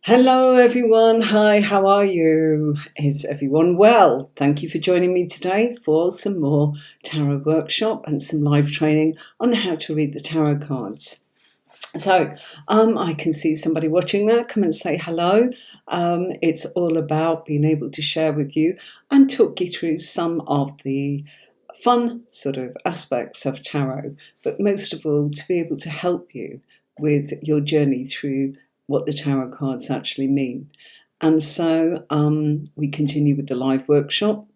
Hello everyone, hi, how are you? Is everyone well? Thank you for joining me today for some more tarot workshop and some live training on how to read the tarot cards. So I can see somebody watching there. Come and say hello. It's all about being able to share with you and talk you through some of the fun sort of aspects of tarot, but most of all to be able to help you with your journey through what the tarot cards actually mean. And so we continue with the live workshop.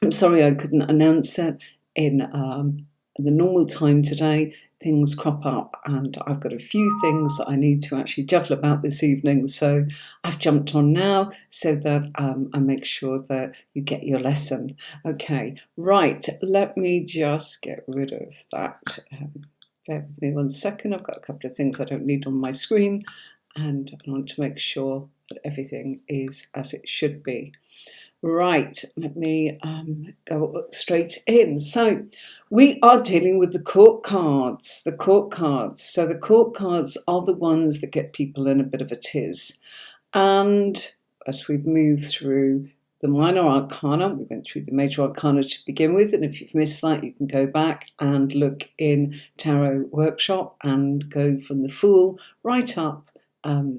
I'm sorry I couldn't announce it in the normal time today. Things crop up and I've got a few things that I need to actually juggle about this evening, so I've jumped on now so that I make sure that you get your lesson. Okay, right, let me just get rid of that. Bear with me 1 second. I've got a couple of things I don't need on my screen and I want to make sure that everything is as it should be. Right, let me go straight in. So we are dealing with the court cards. So the court cards are the ones that get people in a bit of a tiz. And as we've moved through the minor arcana, we went through the major arcana to begin with. And if you've missed that, you can go back and look in Tarot Workshop and go from the Fool right up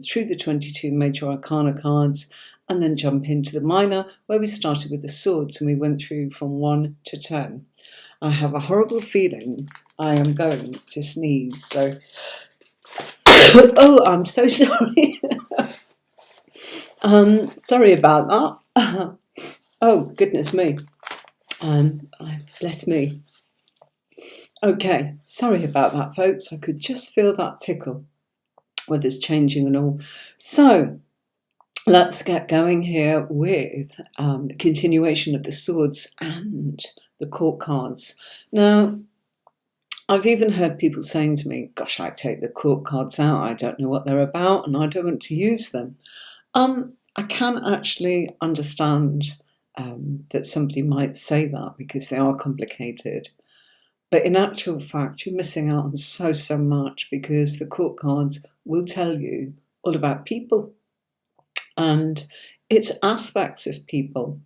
through the 22 major arcana cards, and then jump into the minor where we started with the swords and we went through from 1 to 10. I have a horrible feeling I am going to sneeze, so oh, I'm so sorry. Sorry about that. Oh, goodness me. Bless me. Okay, sorry about that, folks. I could just feel that tickle. Weather's changing and all. So let's get going here with the continuation of the swords and the court cards. Now, I've even heard people saying to me, gosh, I take the court cards out, I don't know what they're about and I don't want to use them. I can actually understand that somebody might say that because they are complicated. But in actual fact, you're missing out on so much, because the court cards will tell you all about people. And it's aspects of people.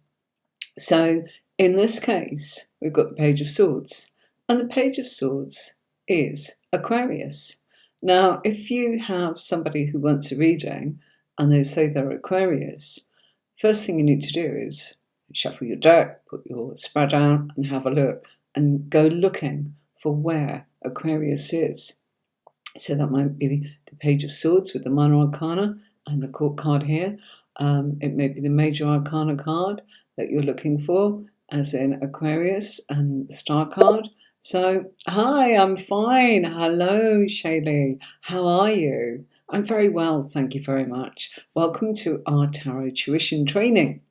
So in this case, we've got the Page of Swords. And the Page of Swords is Aquarius. Now, if you have somebody who wants a reading and they say they're Aquarius, first thing you need to do is shuffle your deck, put your spread out and have a look and go looking for where Aquarius is. So that might be the Page of Swords with the minor arcana and the court card here. It may be the major arcana card that you're looking for, as in Aquarius, and the star card. So, hi, I'm fine. Hello, Shaylee. How are you? I'm very well, thank you very much. Welcome to our tarot tuition training,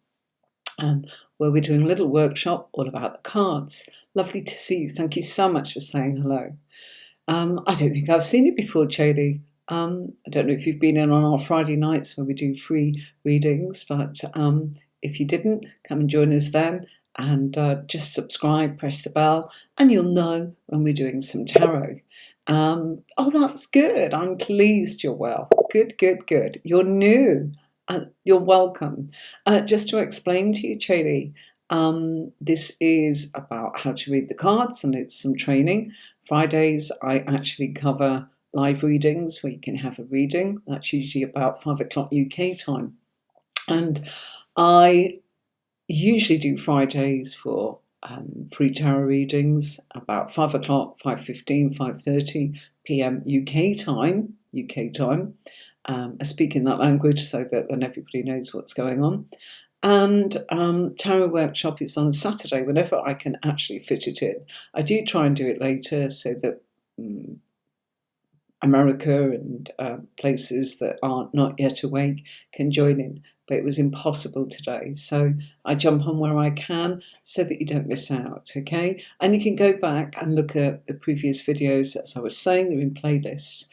where we're doing a little workshop all about the cards. Lovely to see you. Thank you so much for saying hello. I don't think I've seen you before, Shaylee. I don't know if you've been in on our Friday nights where we do free readings, but if you didn't, come and join us then, and just subscribe, press the bell, and you'll know when we're doing some tarot. Oh, that's good. I'm pleased you're well. Good. You're new. You're welcome. Just to explain to you, Shaylee, this is about how to read the cards, and it's some training. Fridays, I actually cover live readings where you can have a reading. That's usually about 5 o'clock UK time. And I usually do Fridays for free tarot readings about 5 o'clock, 5:15, 5:30 p.m. UK time. I speak in that language so that then everybody knows what's going on. And Tarot Workshop is on Saturday, whenever I can actually fit it in. I do try and do it later so that America and places that are not yet awake can join in. but it was impossible today. So I jump on where I can so that you don't miss out, okay? And you can go back and look at the previous videos, as I was saying, they're in playlists.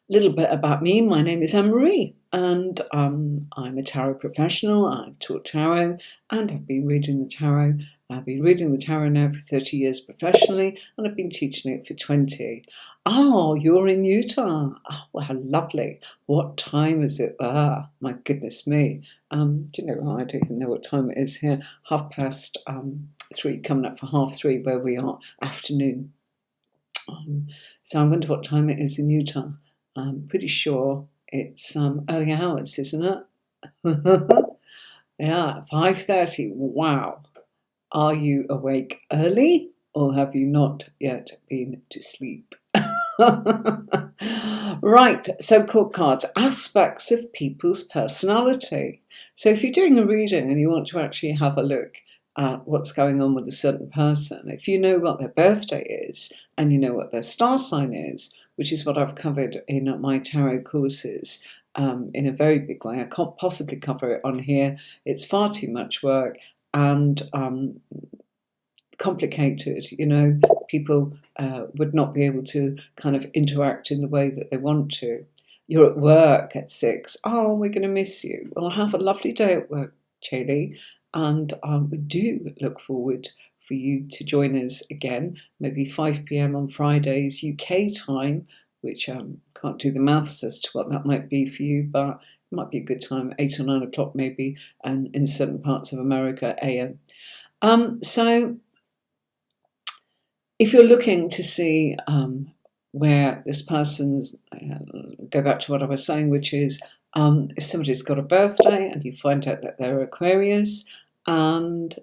Little bit about me. My name is Anne-Marie, and I'm a tarot professional. I've taught tarot, and I've been reading the tarot. I've been reading the tarot now for 30 years professionally, and I've been teaching it for 20. Oh, you're in Utah. Oh, well, how lovely. What time is it there? My goodness me. Do you know, I don't even know what time it is here. 3:30, coming up for 3:30 where we are, afternoon. So I wonder what time it is in Utah. I'm pretty sure it's early hours, isn't it? Yeah, 5:30. Wow. Are you awake early, or have you not yet been to sleep? Right, so court cards, aspects of people's personality. So if you're doing a reading and you want to actually have a look at what's going on with a certain person, if you know what their birthday is and you know what their star sign is, which is what I've covered in my tarot courses in a very big way. I can't possibly cover it on here. It's far too much work and complicated. You know, people would not be able to kind of interact in the way that they want to. You're at work at 6. Oh, we're going to miss you. Well, have a lovely day at work, Chaley. And we do look forward for you to join us again, maybe 5 p.m. on Fridays, UK time, which can't do the maths as to what that might be for you, but it might be a good time, 8 or 9 o'clock maybe, and in certain parts of America, AM. So if you're looking to see where this person's, go back to what I was saying, which is if somebody's got a birthday and you find out that they're Aquarius, and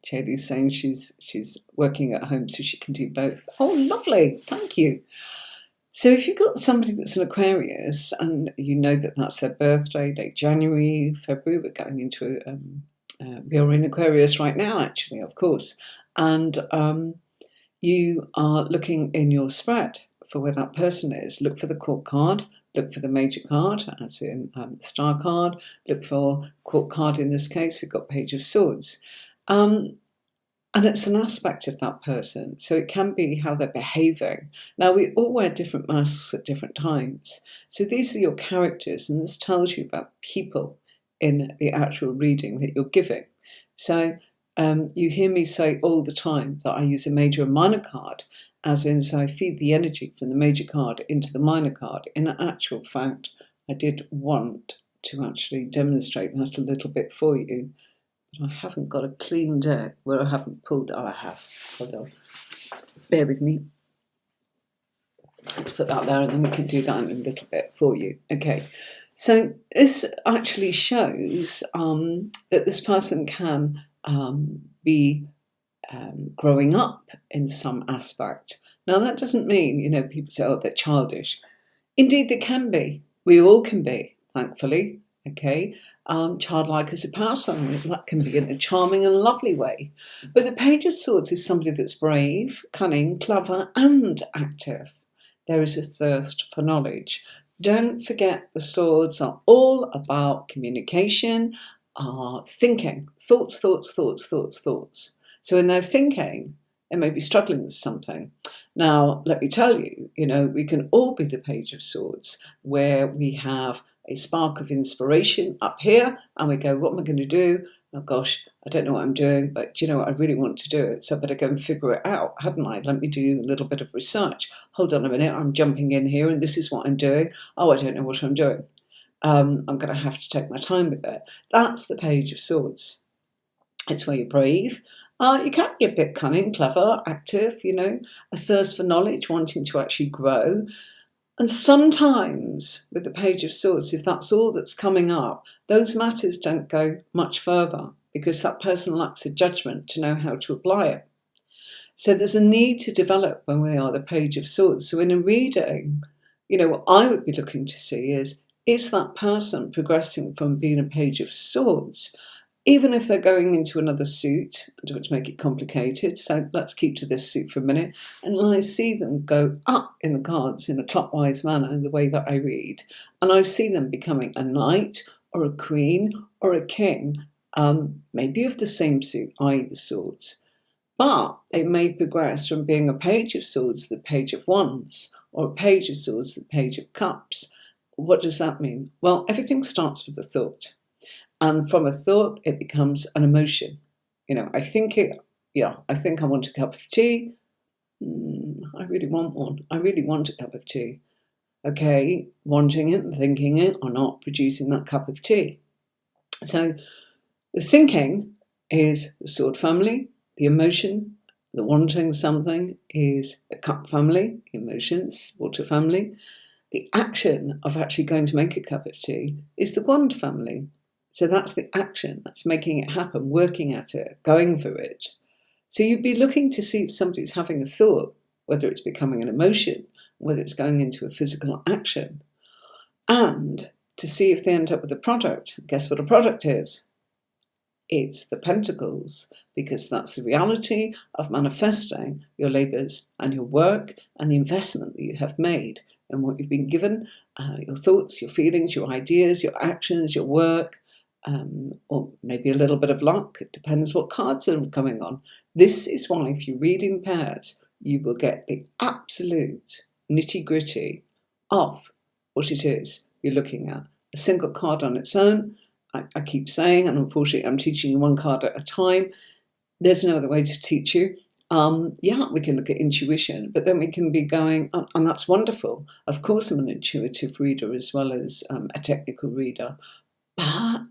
Jodie's saying she's working at home so she can do both. Oh, lovely. Thank you. So if you've got somebody that's an Aquarius and you know that that's their birthday, late January, February, we're going into, we are in Aquarius right now, actually, of course. And you are looking in your spread for where that person is. Look for the court card. Look for the major card, as in star card. Look for court card in this case. We've got Page of Swords. And it's an aspect of that person. So it can be how they're behaving. Now, we all wear different masks at different times. So these are your characters, and this tells you about people in the actual reading that you're giving. So you hear me say all the time that I use a major and minor card, as in, so I feed the energy from the major card into the minor card. In actual fact, I did want to actually demonstrate that a little bit for you, but I haven't got a clean deck where I haven't pulled. Oh, I have. Hold on. Bear with me. Let's put that there, and then we can do that in a little bit for you. Okay. So this actually shows that this person can be growing up in some aspect. Now, that doesn't mean, people say, oh, they're childish. Indeed, they can be. We all can be, thankfully, okay? Childlike as a person, that can be in a charming and lovely way. But the Page of Swords is somebody that's brave, cunning, clever, and active. There is a thirst for knowledge. Don't forget, the swords are all about communication, thinking, thoughts. So in their thinking, they may be struggling with something. Now, let me tell you, we can all be the Page of Swords, where we have a spark of inspiration up here, and we go, what am I going to do? Oh gosh, I don't know what I'm doing, but I really want to do it, so I better go and figure it out, hadn't I? Let me do a little bit of research. Hold on a minute, I'm jumping in here, and this is what I'm doing. Oh, I don't know what I'm doing. I'm going to have to take my time with it. That's the Page of Swords. It's where you're brave. You can be a bit cunning, clever, active, a thirst for knowledge, wanting to actually grow. And sometimes with the Page of Swords, if that's all that's coming up, those matters don't go much further because that person lacks the judgment to know how to apply it. So there's a need to develop when we are the Page of Swords. So in a reading, what I would be looking to see is that person progressing from being a Page of Swords even if they're going into another suit. I don't want to make it complicated, so let's keep to this suit for a minute. And I see them go up in the cards in a clockwise manner in the way that I read, and I see them becoming a knight or a queen or a king, maybe of the same suit, i.e. the swords. But they may progress from being a page of swords to the page of wands, or a page of swords to the page of cups. What does that mean? Well, everything starts with a thought. And from a thought, it becomes an emotion. I think I want a cup of tea. I really want one. I really want a cup of tea. Okay, wanting it and thinking it are not producing that cup of tea. So the thinking is the sword family, the emotion, the wanting something is the cup family, the emotions, water family. The action of actually going to make a cup of tea is the wand family. So that's the action, that's making it happen, working at it, going for it. So you'd be looking to see if somebody's having a thought, whether it's becoming an emotion, whether it's going into a physical action, and to see if they end up with a product. Guess what a product is? It's the pentacles, because that's the reality of manifesting your labours and your work and the investment that you have made and what you've been given, your thoughts, your feelings, your ideas, your actions, your work, or maybe a little bit of luck. It depends what cards are coming on. This is why if you read in pairs, you will get the absolute nitty-gritty of what it is you're looking at. A single card on its own, I keep saying, and unfortunately I'm teaching you one card at a time. There's no other way to teach you. We can look at intuition, but then we can be going, and that's wonderful. Of course, I'm an intuitive reader as well as a technical reader, but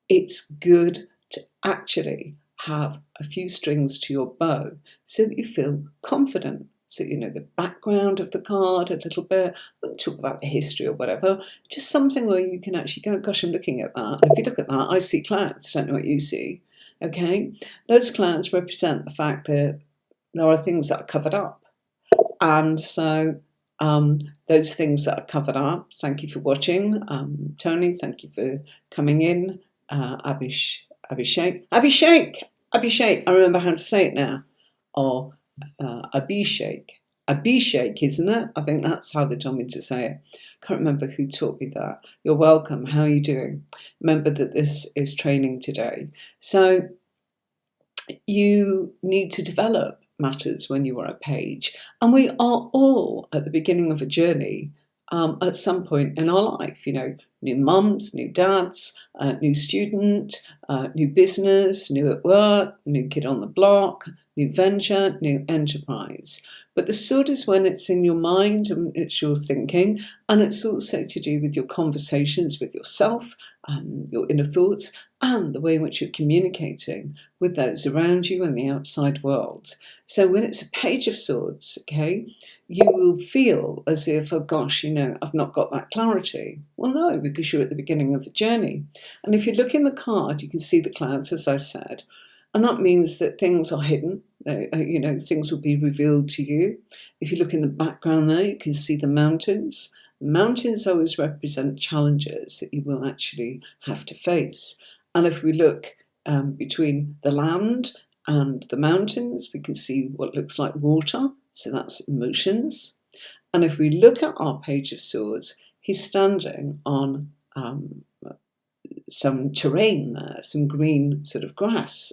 it's good to actually have a few strings to your bow so that you feel confident. So you know the background of the card a little bit, don't talk about the history or whatever, just something where you can actually go, gosh, I'm looking at that. And if you look at that, I see clouds, don't know what you see. Okay, those clouds represent the fact that there are things that are covered up. And so those things that are covered up, thank you for watching. Tony, thank you for coming in. Abhishek, I remember how to say it now. Or Abhishek, isn't it? I think that's how they told me to say it. Can't remember who taught me that. You're welcome. How are you doing? Remember that this is training today. So you need to develop matters when you are a page. And we are all at the beginning of a journey at some point in our life. New mums, new dads, new student, new business, new at work, new kid on the block, new venture, new enterprise. But the sword is when it's in your mind and it's your thinking, and it's also to do with your conversations with yourself, your inner thoughts, and the way in which you're communicating with those around you and the outside world. So when it's a page of swords, okay, you will feel as if, oh gosh, I've not got that clarity. Well, no, because you're at the beginning of the journey. And if you look in the card, you can see the clouds, as I said, and that means that things are hidden. Things will be revealed to you. If you look in the background there, you can see the mountains. Mountains always represent challenges that you will actually have to face. And if we look between the land and the mountains, we can see what looks like water. So that's emotions. And if we look at our page of swords, he's standing on some terrain there, some green sort of grass.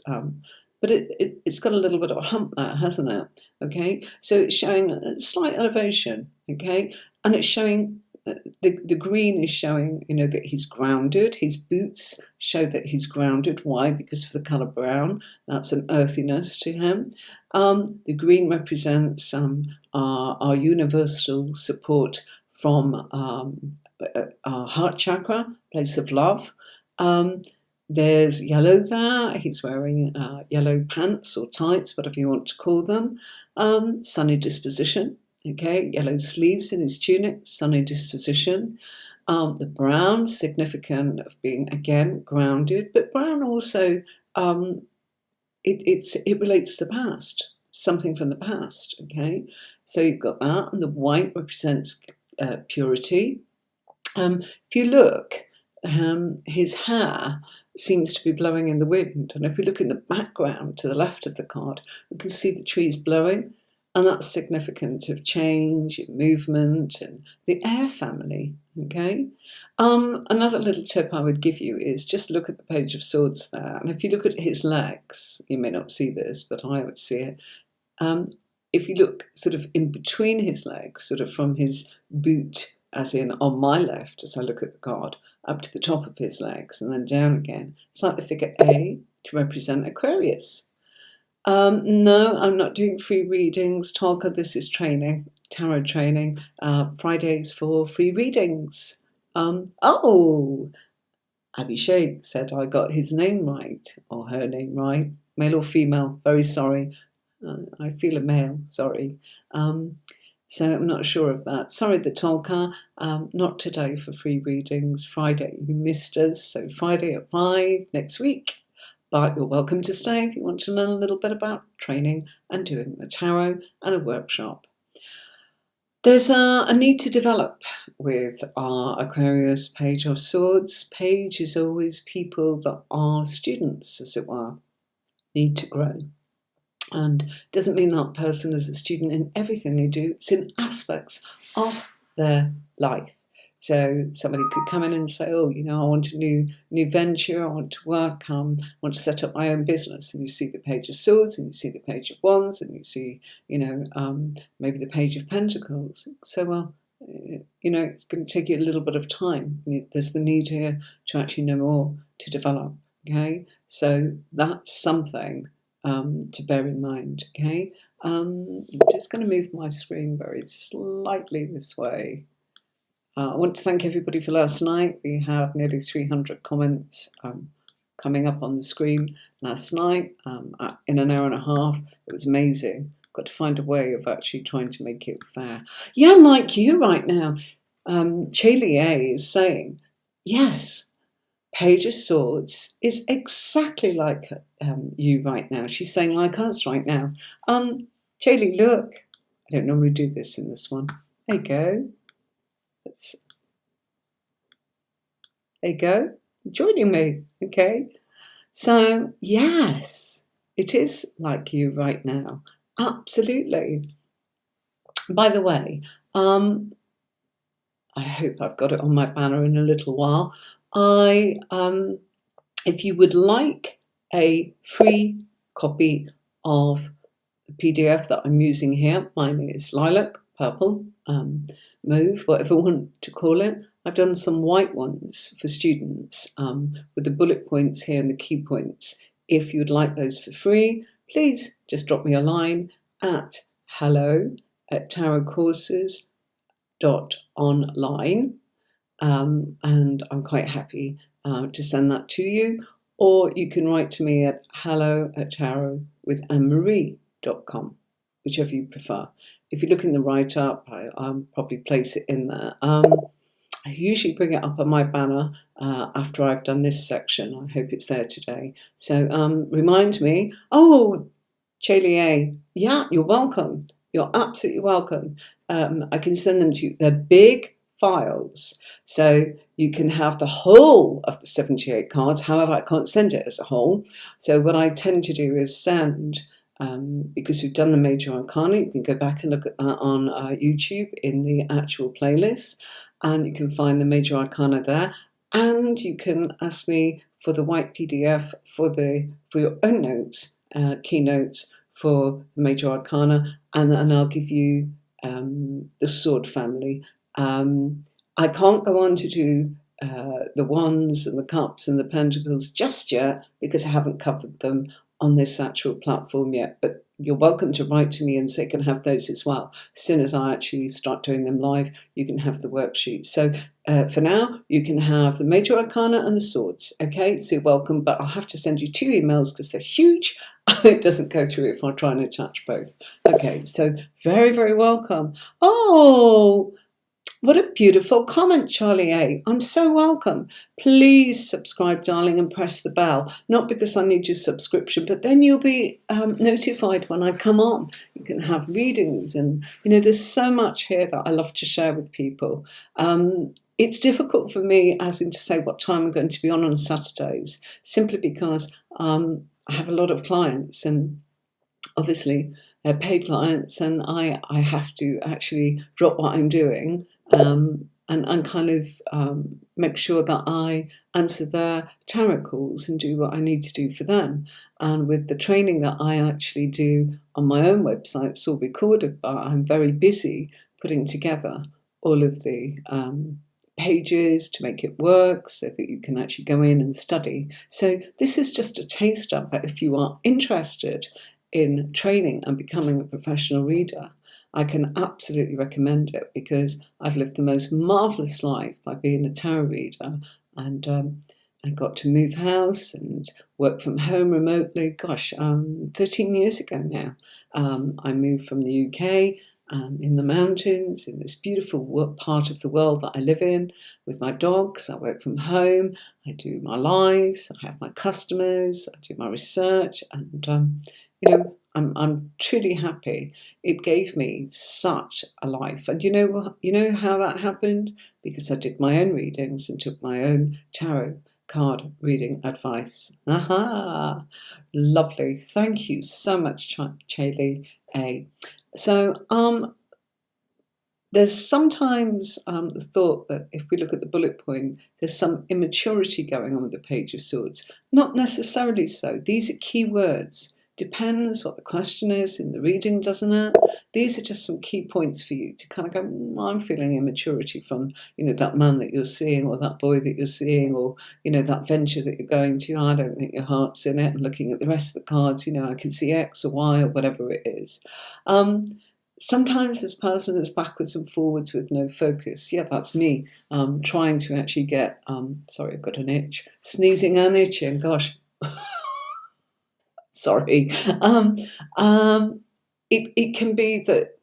But it's got a little bit of a hump there, hasn't it? Okay, so it's showing a slight elevation, okay? And it's showing, the green is showing, that he's grounded. His boots show that he's grounded. Why? Because of the colour brown. That's an earthiness to him. The green represents our universal support from our heart chakra, place of love. There's yellow there. He's wearing yellow pants or tights, whatever you want to call them. Sunny disposition. Okay, yellow sleeves in his tunic, sunny disposition. The brown, significant of being, again, grounded. But brown also, it relates to the past, something from the past. Okay, so you've got that. And the white represents purity. If you look, his hair seems to be blowing in the wind. And if we look in the background to the left of the card, we can see the trees blowing, and that's significant of change, movement, and the air family. Okay. Another little tip I would give you is just look at the Page of Swords there, and if you look at his legs, you may not see this, but I would see it. If you look sort of in between his legs, sort of from his boot, as in on my left, as I look at the card, up to the top of his legs and then down again, it's like the figure A to represent Aquarius. No, I'm not doing free readings. Tolka, this is training, tarot training. Fridays for free readings. Abhishek said I got his name right, or her name right. Male or female, very sorry. I feel a male, sorry. So I'm not sure of that. Sorry, the Tolka, not today for free readings. Friday, you missed us. So Friday at 5 next week. But you're welcome to stay if you want to learn a little bit about training and doing the tarot and a workshop. There's a need to develop with our Aquarius Page of Swords. Page is always people that are students, as it were, need to grow. And it doesn't mean that person is a student in everything they do. It's in aspects of their life. So somebody could come in and say, oh, I want a new venture, I want to work, I want to set up my own business. And you see the Page of Swords, and you see the Page of Wands, and you see, maybe the Page of Pentacles. So, well, it's going to take you a little bit of time. There's the need here to actually know more, to develop, okay? So that's something to bear in mind, okay? I'm just going to move my screen very slightly this way. I want to thank everybody for last night. We had nearly 300 comments coming up on the screen last night in an hour and a half. It was amazing. Got to find a way of actually trying to make it fair. Yeah, like you right now. Chalie is saying, yes, Page of Swords is exactly like you right now. She's saying like us right now. Chalie, look. I don't normally do this in this one. There you go. There you go, joining me, okay? So, yes, it is like you right now, absolutely. By the way, I hope I've got it on my banner in a little while. If you would like a free copy of the PDF that I'm using here, mine is lilac, purple, mauve, whatever you want to call it. I've done some white ones for students with the bullet points here and the key points. If you'd like those for free, please just drop me a line at hello@tarotcourses.online, and I'm quite happy to send that to you. Or you can write to me at hello@tarotwithanemarie.com, whichever you prefer. If you look in the write-up, I'll probably place it in there. I usually bring it up on my banner after I've done this section. I hope it's there today. So remind me. Oh, Chalie, yeah, you're welcome. You're absolutely welcome. I can send them to you. They're big files. So you can have the whole of the 78 cards. However, I can't send it as a whole. So what I tend to do is send... because we've done the Major Arcana, you can go back and look at that on YouTube in the actual playlist, and you can find the Major Arcana there, and you can ask me for the white PDF for your own notes, keynotes for the Major Arcana, and I'll give you the Sword family. I can't go on to do the Wands and the Cups and the Pentacles just yet because I haven't covered them on this actual platform yet, but you're welcome to write to me and say, can have those as well. As soon as I actually start doing them live, you can have the worksheets. So for now, you can have the Major Arcana and the Swords, okay? So you're welcome, but I'll have to send you 2 emails because they're huge. It doesn't go through if I try and attach both. Okay, so very, very welcome. Oh, what a beautiful comment, Charlie A. I'm so welcome. Please subscribe, darling, and press the bell. Not because I need your subscription, but then you'll be notified when I come on. You can have readings, and there's so much here that I love to share with people. It's difficult for me, as in to say what time I'm going to be on Saturdays, simply because I have a lot of clients, and obviously they're paid clients, and I have to actually drop what I'm doing and kind of make sure that I answer their tarot calls and do what I need to do for them. And with the training that I actually do on my own website, it's all recorded, but I'm very busy putting together all of the pages to make it work so that you can actually go in and study. So this is just a taster, but if you are interested in training and becoming a professional reader, I can absolutely recommend it, because I've lived the most marvellous life by being a tarot reader, and I got to move house and work from home remotely. 13 years ago now. I moved from the UK, in the mountains, in this beautiful part of the world that I live in, with my dogs. I work from home, I do my lives, I have my customers, I do my research, and I'm truly happy. It gave me such a life. And you know how that happened? Because I did my own readings and took my own tarot card reading advice. Aha! Lovely. Thank you so much, Chaley A. So there's sometimes the thought that if we look at the bullet point, there's some immaturity going on with the Page of Swords. Not necessarily so. These are key words. Depends what the question is in the reading, doesn't it? These are just some key points for you to kind of go, I'm feeling immaturity from, that man that you're seeing, or that boy that you're seeing, or, that venture that you're going to. I don't think your heart's in it. And looking at the rest of the cards, I can see X or Y or whatever it is. Sometimes this person is backwards and forwards with no focus. Yeah, that's me trying to actually get, sorry, I've got an itch, sneezing and itching, gosh. Sorry. It can be that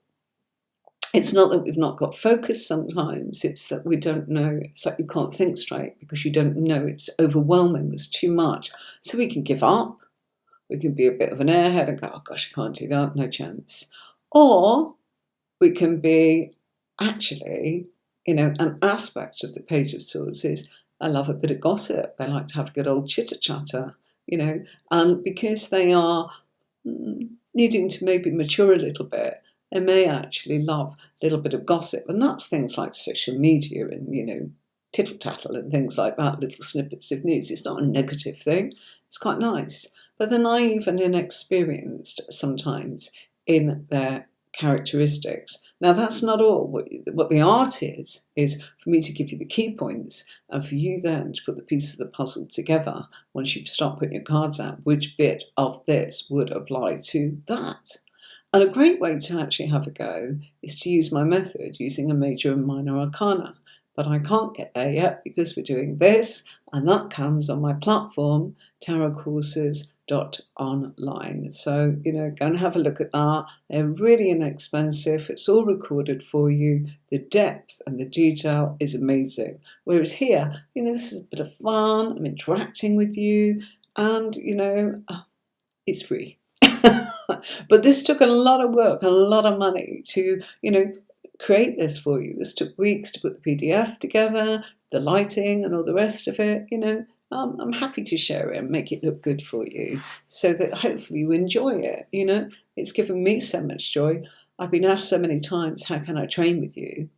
it's not that we've not got focus sometimes, it's that we don't know. It's like you can't think straight because you don't know. It's overwhelming, there's too much. So we can give up, we can be a bit of an airhead and go, oh gosh, I can't do that, no chance. Or we can be actually, an aspect of the Page of Swords is, I love a bit of gossip. I like to have a good old chitter-chatter, and because they are needing to maybe mature a little bit, they may actually love a little bit of gossip. And that's things like social media and, tittle-tattle and things like that, little snippets of news. It's not a negative thing. It's quite nice. But they're naive and inexperienced sometimes in their characteristics. Now, that's not all. What the art is for me to give you the key points, and for you then to put the pieces of the puzzle together once you start putting your cards out, which bit of this would apply to that. And a great way to actually have a go is to use my method using a major and minor arcana. But I can't get there yet because we're doing this, and that comes on my platform, tarotcourses.online. So, go and have a look at that. They're really inexpensive. It's all recorded for you. The depth and the detail is amazing. Whereas here, this is a bit of fun. I'm interacting with you, and, it's free. But this took a lot of work, a lot of money to, create this for you. This took weeks to put the PDF together, the lighting and all the rest of it. I'm happy to share it and make it look good for you so that hopefully you enjoy it. It's given me so much joy. I've been asked so many times, how can I train with you?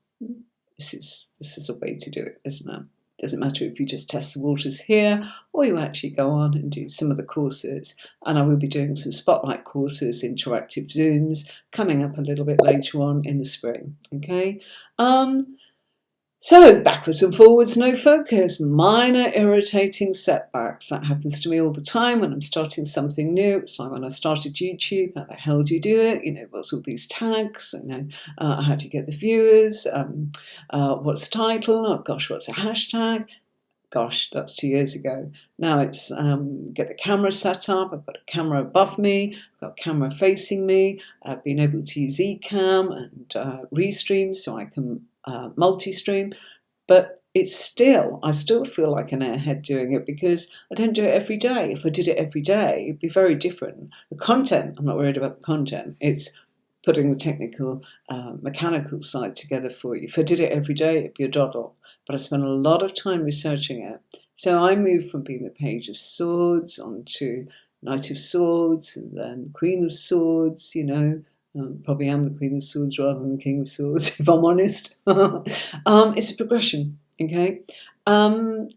This is a way to do it, isn't it? It doesn't matter if you just test the waters here or you actually go on and do some of the courses. And I will be doing some spotlight courses, interactive Zooms, coming up a little bit later on in the spring. Okay. So backwards and forwards, no focus, minor irritating setbacks. That happens to me all the time when I'm starting something new. It's like when I started YouTube, how the hell do you do it? What's all these tags? How do you get the viewers? What's the title? Oh gosh, what's a hashtag? Gosh, that's 2 years ago. Now it's get the camera set up. I've got a camera above me. I've got a camera facing me. I've been able to use Ecamm and Restream so I can multi-stream. But I still feel like an airhead doing it because I don't do it every day. If I did it every day, it'd be very different. The content, I'm not worried about the content. It's putting the technical, mechanical side together for you. If I did it every day, it'd be a doddle. But I spent a lot of time researching it. So I moved from being the Page of Swords onto Knight of Swords, and then Queen of Swords, probably am the Queen of Swords rather than the King of Swords, if I'm honest. It's a progression, okay? And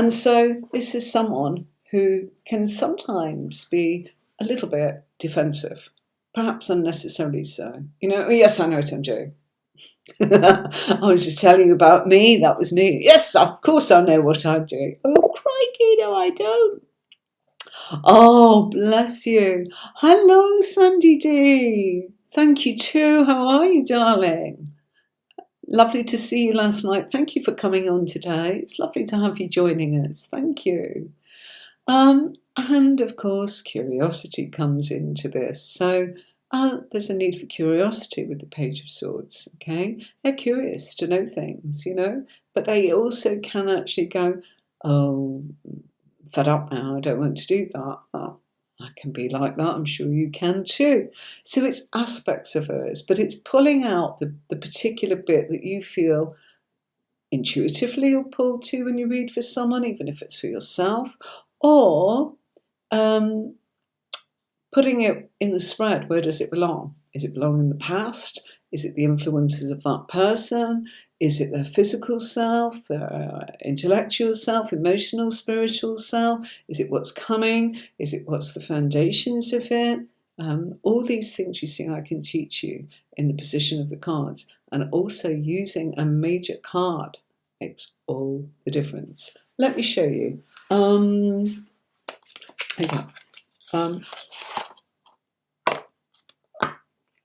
so this is someone who can sometimes be a little bit defensive, perhaps unnecessarily so. Yes, I know what I'm doing. I was just telling you about me. That was me. Yes, of course I know what I'm doing. Oh, crikey, no, I don't. Oh, bless you. Hello, Sandy D. Thank you too. How are you, darling? Lovely to see you last night. Thank you for coming on today. It's lovely to have you joining us. Thank you. And of course, curiosity comes into this. So there's a need for curiosity with the Page of Swords, okay? They're curious to know things, but they also can actually go, oh, fed up now, I don't want to do that. Oh, I can be like that, I'm sure you can too. So it's aspects of us, but it's pulling out the particular bit that you feel intuitively or pulled to when you read for someone, even if it's for yourself, or putting it in the spread. Where does it belong? Is it belong in the past? Is it the influences of that person? Is it their physical self, their intellectual self, emotional, spiritual self? Is it what's coming? Is it what's the foundations of it? All these things you see I can teach you in the position of the cards, and also using a major card makes all the difference. Let me show you. Okay.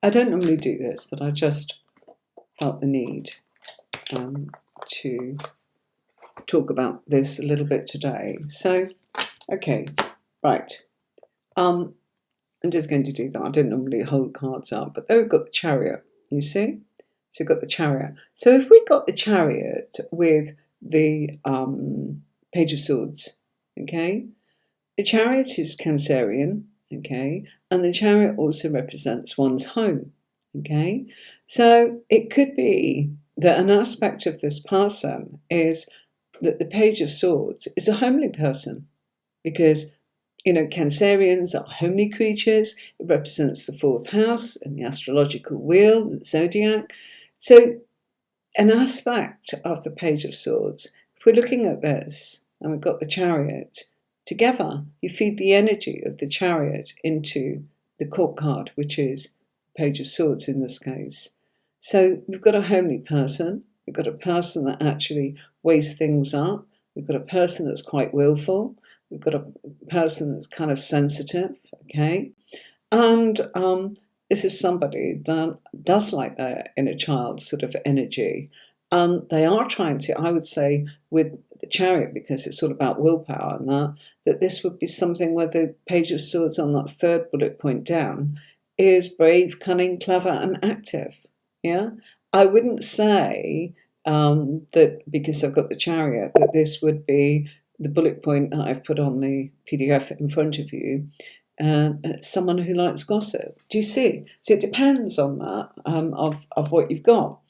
I don't normally do this, but I just felt the need to talk about this a little bit today. So, okay, right. I'm just going to do that. I don't normally hold cards up, but there we've got the Chariot, you see? So we've got the Chariot. So if we got the Chariot with the Page of Swords, okay? The Chariot is Cancerian, okay? And the Chariot also represents one's home, okay? So it could be that an aspect of this person is that the Page of Swords is a homely person, because Cancerians are homely creatures. It represents the fourth house in the astrological wheel, the zodiac. So an aspect of the Page of Swords, if we're looking at this and we've got the Chariot, together you feed the energy of the Chariot into the court card, which is Page of Swords in this case. So we've got a homely person. We've got a person that actually weighs things up. We've got a person that's quite willful. We've got a person that's kind of sensitive, okay? And this is somebody that does like their inner child sort of energy. And they are trying to, I would say, with the Chariot, because it's all about willpower and that this would be something where the Page of Swords on that third bullet point down is brave, cunning, clever, and active, yeah? I wouldn't say that because I've got the Chariot that this would be the bullet point that I've put on the PDF in front of you, someone who likes gossip. Do you see? So it depends on that, of what you've got.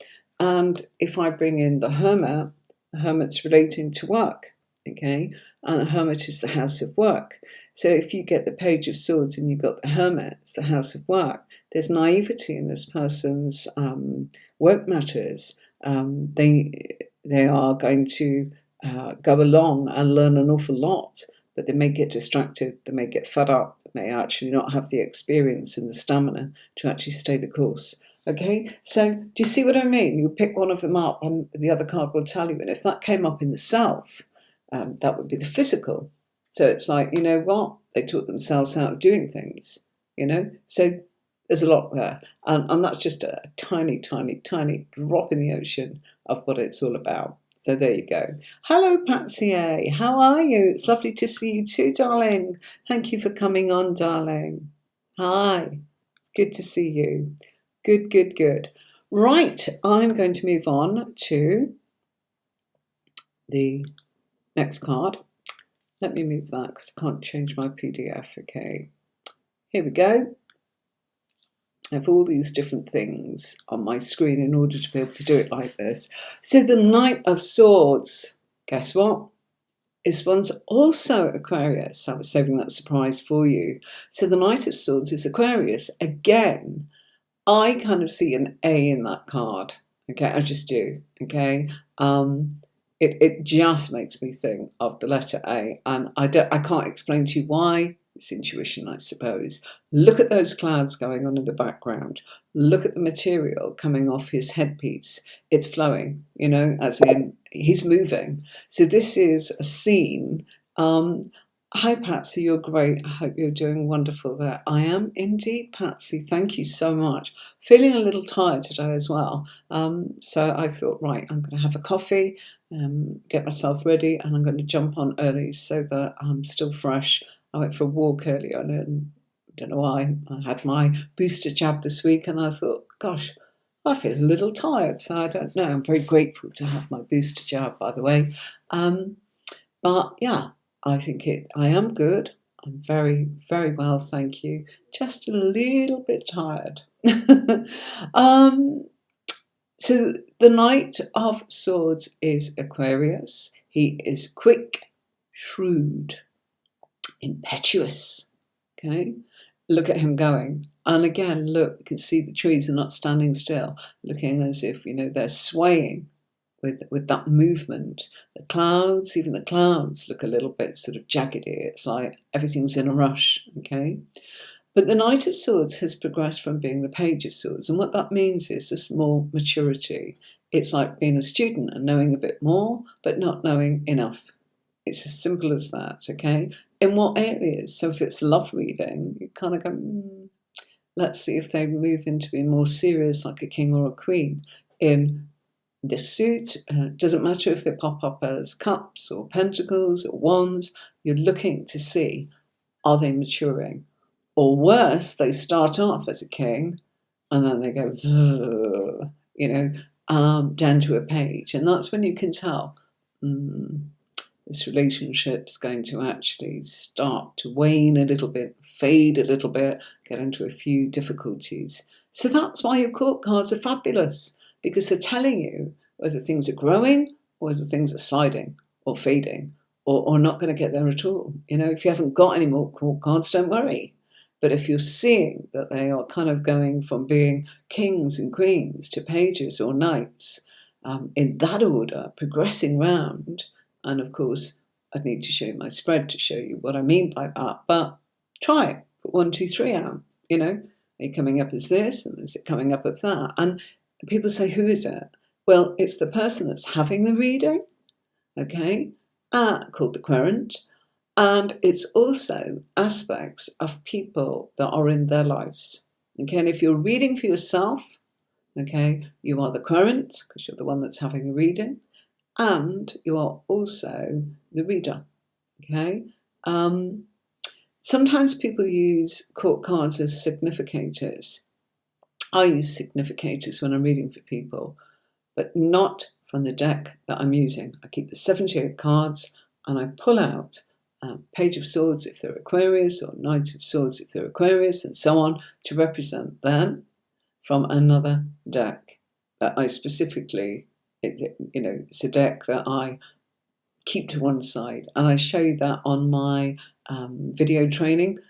And if I bring in the Hermit's relating to work, okay? And the Hermit is the house of work. So if you get the Page of Swords and you've got the Hermit, it's the house of work. There's naivety in this person's work matters. They are going to go along and learn an awful lot, but they may get distracted, they may get fed up, they may actually not have the experience and the stamina to actually stay the course. Okay, so do you see what I mean? You pick one of them up and the other card will tell you, and if that came up in the self, that would be the physical. So it's like, you know what? They taught themselves how of doing things, So there's a lot there. And that's just a tiny, tiny, tiny drop in the ocean of what it's all about. So there you go. Hello, Patsy A. How are you? It's lovely to see you too, darling. Thank you for coming on, darling. Hi. It's good to see you. Good, good, good. Right, I'm going to move on to the next card. Let me move that because I can't change my PDF. Okay. Here we go. I have all these different things on my screen in order to be able to do it like this. So the Knight of Swords, guess what? This one's also Aquarius. I was saving that surprise for you. So the Knight of Swords is Aquarius. Again, I kind of see an A in that card. Okay, I just do. Okay, it just makes me think of the letter A, and I can't explain to you why. It's intuition, I suppose. Look at those clouds going on in the background. Look at the material coming off his headpiece. It's flowing, as in he's moving. So this is a scene. Hi, Patsy, you're great. I hope you're doing wonderful there. I am indeed, Patsy. Thank you so much. Feeling a little tired today as well. So I thought, right, I'm going to have a coffee, get myself ready, and I'm going to jump on early so that I'm still fresh. I went for a walk earlier and I don't know why. I had my booster jab this week and I thought, gosh, I feel a little tired. So I don't know. I'm very grateful to have my booster jab, by the way. But yeah, I think I am good. I'm very, very well, thank you. Just a little bit tired. So the Knight of Swords is Aquarius. He is quick, shrewd, impetuous. Okay, look at him going. And again, look, you can see the trees are not standing still, looking as if, they're swaying with that movement. The clouds, even the clouds look a little bit sort of jaggedy. It's like everything's in a rush, okay? But the Knight of Swords has progressed from being the Page of Swords. And what that means is there's more maturity. It's like being a student and knowing a bit more, but not knowing enough. It's as simple as that, okay? In what areas? So if it's love reading, you kind of go, let's see if they move into being more serious, like a king or a queen. In the suit, doesn't matter if they pop up as cups or pentacles or wands, you're looking to see, are they maturing? Or worse, they start off as a king and then they go, down to a page. And that's when you can tell, this relationship's going to actually start to wane a little bit, fade a little bit, get into a few difficulties. So that's why your court cards are fabulous, because they're telling you whether things are growing or whether things are sliding or fading or not going to get there at all. If you haven't got any more court cards, don't worry. But if you're seeing that they are kind of going from being kings and queens to pages or knights, in that order, progressing round, and of course, I'd need to show you my spread to show you what I mean by that. But try it. Put 1, 2, 3 out. Are you coming up as this? And is it coming up as that? And people say, who is it? Well, it's the person that's having the reading, okay, called the querent. And it's also aspects of people that are in their lives. Okay, and if you're reading for yourself, okay, you are the querent, because you're the one that's having the reading. And you are also the reader, okay? Sometimes people use court cards as significators. I use significators when I'm reading for people, but not from the deck that I'm using. I keep the 78 cards and I pull out Page of Swords if they're Aquarius, or Knight of Swords if they're Aquarius, and so on, to represent them from another deck that I specifically... it's a deck that I keep to one side, and I show you that on my video training,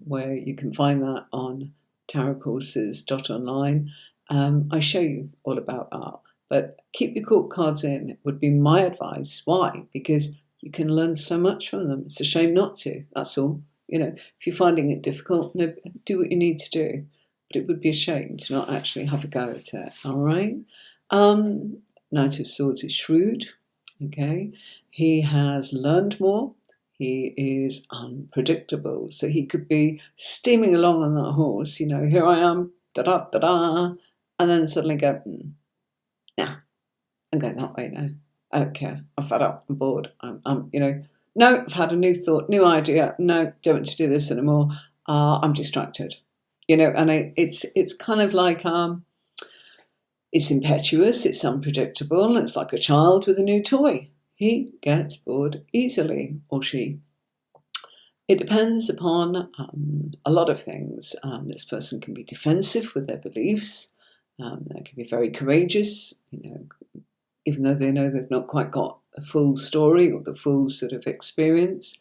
where you can find that on tarotcourses.online. I show you all about that. But keep your court cards in would be my advice. Why? Because you can learn so much from them. It's a shame not to. That's all. If you're finding it difficult, do what you need to do. But it would be a shame to not actually have a go at it. All right. Knight of Swords is shrewd, okay? He has learned more. He is unpredictable. So he could be steaming along on that horse, here I am, da-da-da-da, and then suddenly go, nah, I'm going that way now. I don't care. I'm fed up. I'm bored. No, I've had a new thought, new idea. No, don't want to do this anymore. I'm distracted. And it's kind of like... it's impetuous, it's unpredictable, it's like a child with a new toy. He gets bored easily, or she. It depends upon a lot of things. This person can be defensive with their beliefs. They can be very courageous, even though they know they've not quite got a full story or the full sort of experience.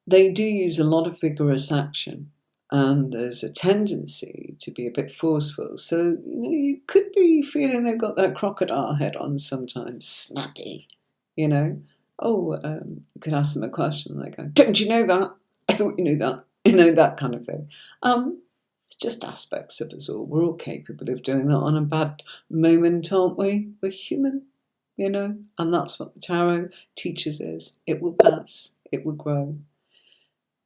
They do use a lot of vigorous action, and there's a tendency to be a bit forceful. So, you could be feeling they've got that crocodile head on sometimes, snappy, you know. You could ask them a question, and they go, "Don't you know that? I thought you knew that." That kind of thing. It's just aspects of us all. We're all capable of doing that on a bad moment, aren't we? We're human, and that's what the tarot teaches us. It will pass. It will grow.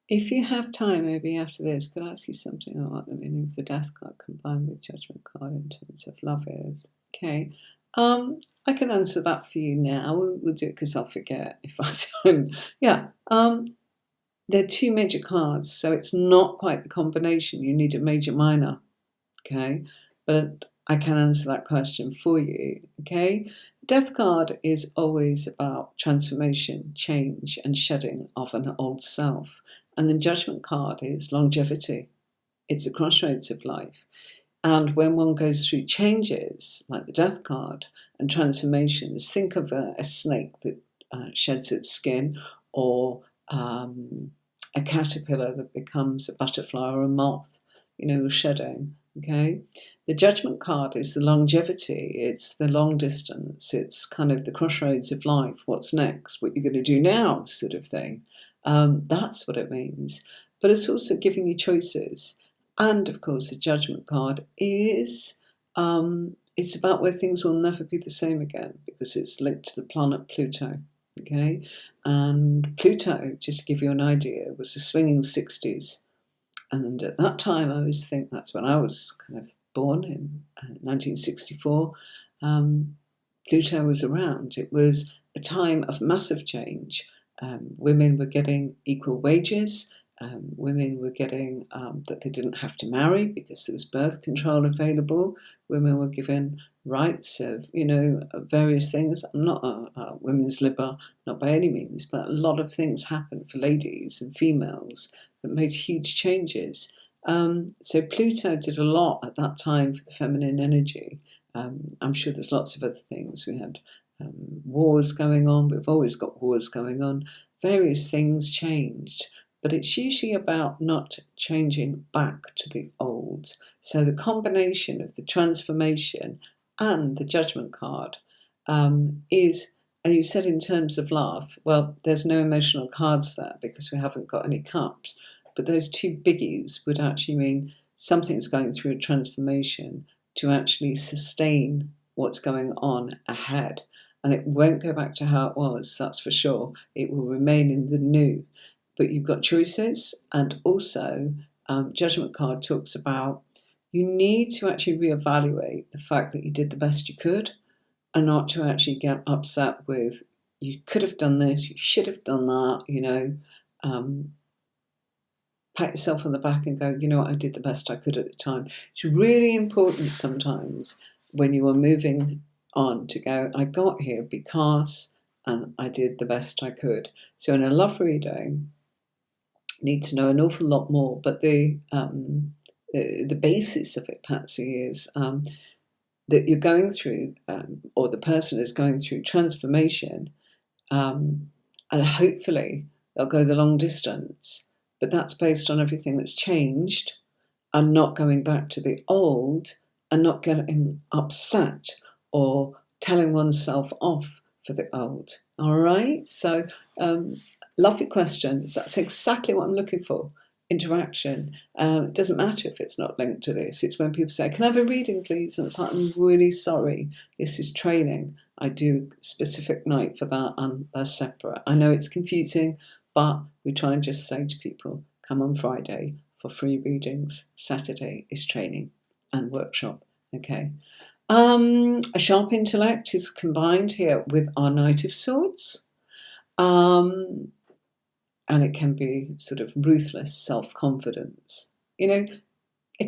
If you have time, maybe after this, could I ask you something about the meaning of the Death card combined with Judgment card in terms of love is? Okay. I can answer that for you now. We'll do it because I'll forget if I don't. Yeah. They're two major cards, so it's not quite the combination. You need a major minor. Okay. But I can answer that question for you. Okay. Death card is always about transformation, change, and shedding of an old self. And the Judgment card is longevity. It's a crossroads of life. And when one goes through changes, like the Death card, and transformations, think of a snake that sheds its skin, or a caterpillar that becomes a butterfly or a moth, shedding. Okay? The Judgment card is the longevity, it's the long distance, it's kind of the crossroads of life. What's next? What you're going to do now, sort of thing. That's what it means. But it's also giving you choices. And of course, the Judgment card is it's about where things will never be the same again, because it's linked to the planet Pluto. Okay, and Pluto, just to give you an idea, was the swinging 60s, and at that time, I always think that's when I was kind of born in 1964. Pluto was around. It was a time of massive change. Women were getting equal wages. Women were getting that they didn't have to marry because there was birth control available. Women were given rights of, various things. I'm not a women's libber, not by any means, but a lot of things happened for ladies and females that made huge changes. So Pluto did a lot at that time for the feminine energy. I'm sure there's lots of other things. We had wars going on. We've always got wars going on. Various things changed. But it's usually about not changing back to the old. So the combination of the transformation and the Judgment card is, and you said in terms of love, well, there's no emotional cards there because we haven't got any cups. But those two biggies would actually mean something's going through a transformation to actually sustain what's going on ahead. And it won't go back to how it was, that's for sure. It will remain in the new. But you've got choices, and also Judgment card talks about you need to actually reevaluate the fact that you did the best you could, and not to actually get upset with you could have done this, you should have done that, pat yourself on the back and go, I did the best I could at the time. It's really important sometimes when you are moving on to go, I got here because, and I did the best I could. So in a love reading, need to know an awful lot more, but the basis of it, Patsy, is that you're going through, or the person is going through transformation, and hopefully they'll go the long distance. But that's based on everything that's changed, and not going back to the old, and not getting upset or telling oneself off for the old. All right, so. Lovely questions. That's exactly what I'm looking for. Interaction. It doesn't matter if it's not linked to this. It's when people say, can I have a reading, please? And it's like, I'm really sorry. This is training. I do a specific night for that, and they're separate. I know it's confusing, but we try and just say to people, come on Friday for free readings. Saturday is training and workshop. Okay. A sharp intellect is combined here with our Knight of Swords. And it can be sort of ruthless self-confidence. It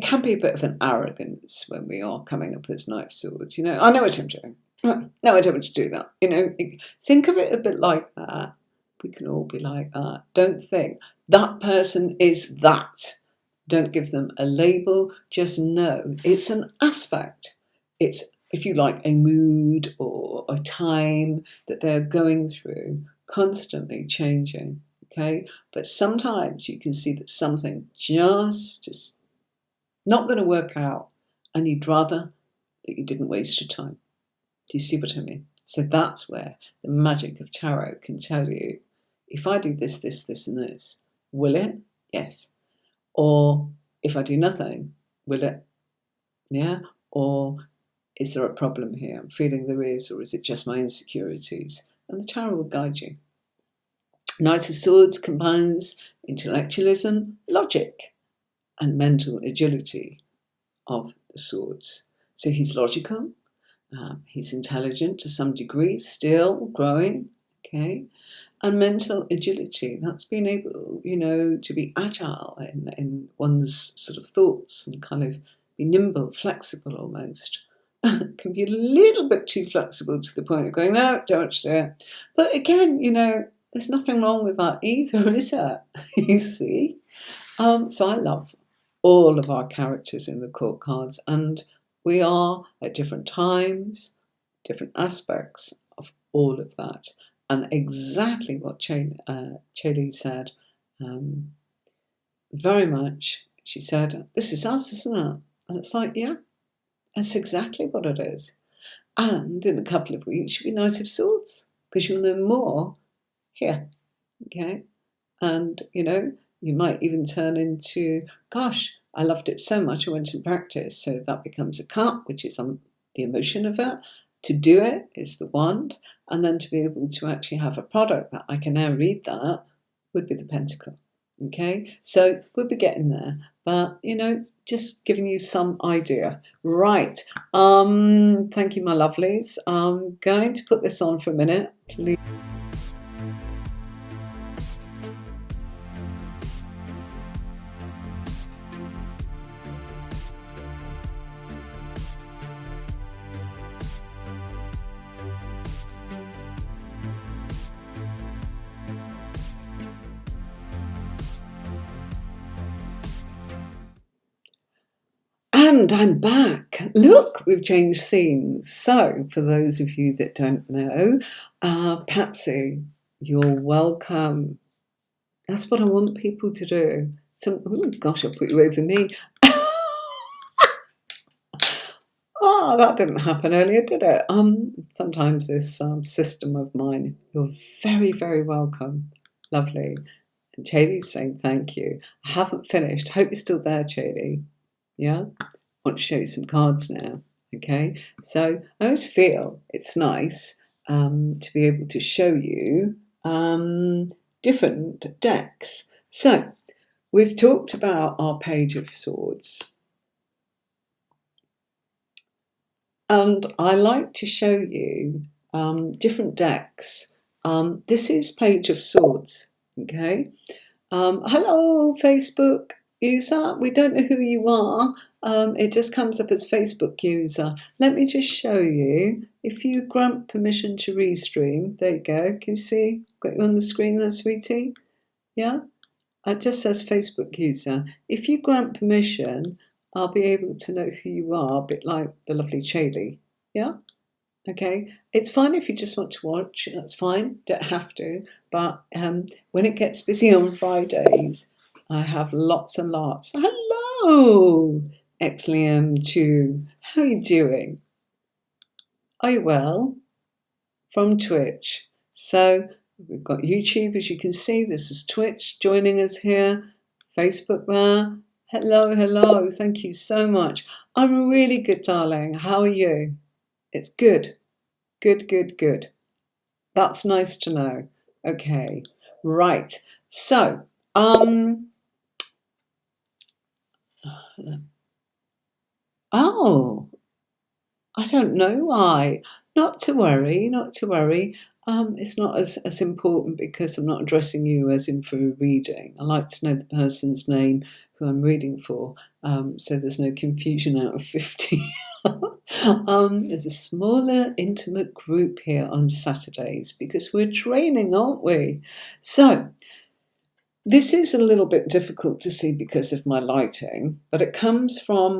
can be a bit of an arrogance when we are coming up as Knight of Swords. I know what I'm doing. No, I don't want to do that. Think of it a bit like that. We can all be like that. Don't think that person is that. Don't give them a label. Just know it's an aspect. It's, if you like, a mood or a time that they're going through, constantly changing. Okay, but sometimes you can see that something just is not going to work out, and you'd rather that you didn't waste your time. Do you see what I mean? So that's where the magic of tarot can tell you, if I do this, this, this, and this, will it? Yes. Or if I do nothing, will it? Yeah. Or is there a problem here? I'm feeling there is, or is it just my insecurities? And the tarot will guide you. Knight of Swords combines intellectualism, logic, and mental agility of the swords. So he's logical, he's intelligent to some degree, still growing, okay? And mental agility, that's being able, to be agile in one's sort of thoughts and kind of be nimble, flexible almost. Can be a little bit too flexible to the point of going, no, don't do it. But again, there's nothing wrong with that either, is there? You see? So I love all of our characters in the court cards, and we are at different times, different aspects of all of that. And exactly what Chaley said, very much, she said, this is us, isn't it? And it's like, yeah, that's exactly what it is. And in a couple of weeks, you'll be Knight of Swords, because you'll know more here, okay? And, you might even turn into, gosh, I loved it so much, I went and practiced. So that becomes a cup, which is the emotion of it. To do it is the wand. And then to be able to actually have a product that I can now read that would be the pentacle. Okay, so we'll be getting there. But, just giving you some idea. Right. Thank you, my lovelies. I'm going to put this on for a minute, please. And I'm back. Look, we've changed scenes. So, for those of you that don't know, Patsy, you're welcome. That's what I want people to do. So, oh gosh, I'll put you over me. Oh, that didn't happen earlier, did it? Sometimes this system of mine. You're very, very welcome. Lovely. And Chaley's saying thank you. I haven't finished. Hope you're still there, Chaley. Yeah? I want to show you some cards now. Okay? So I always feel it's nice to be able to show you different decks. So we've talked about our Page of Swords. And I like to show you different decks. This is Page of Swords. Okay? Hello, Facebook user. We don't know who you are. It just comes up as Facebook user. Let me just show you. If you grant permission to restream, there you go. Can you see? Got you on the screen there, sweetie? Yeah? It just says Facebook user. If you grant permission, I'll be able to know who you are, a bit like the lovely Chaley. Yeah? Okay, it's fine if you just want to watch, that's fine, don't have to, but when it gets busy on Fridays, I have lots and lots. Hello, XLiam2, how are you doing? Are you well? From Twitch. So we've got YouTube, as you can see, this is Twitch joining us here, Facebook there. Hello, hello, thank you so much. I'm really good, darling, how are you? It's good. Good, good, good. That's nice to know. Okay, right. So, oh, I don't know why. Not to worry, not to worry. It's not as important because I'm not addressing you as in for a reading. I like to know the person's name who I'm reading for, so there's no confusion out of 50. There's a smaller, intimate group here on Saturdays because we're training, aren't we? So, this is a little bit difficult to see because of my lighting, but it comes from,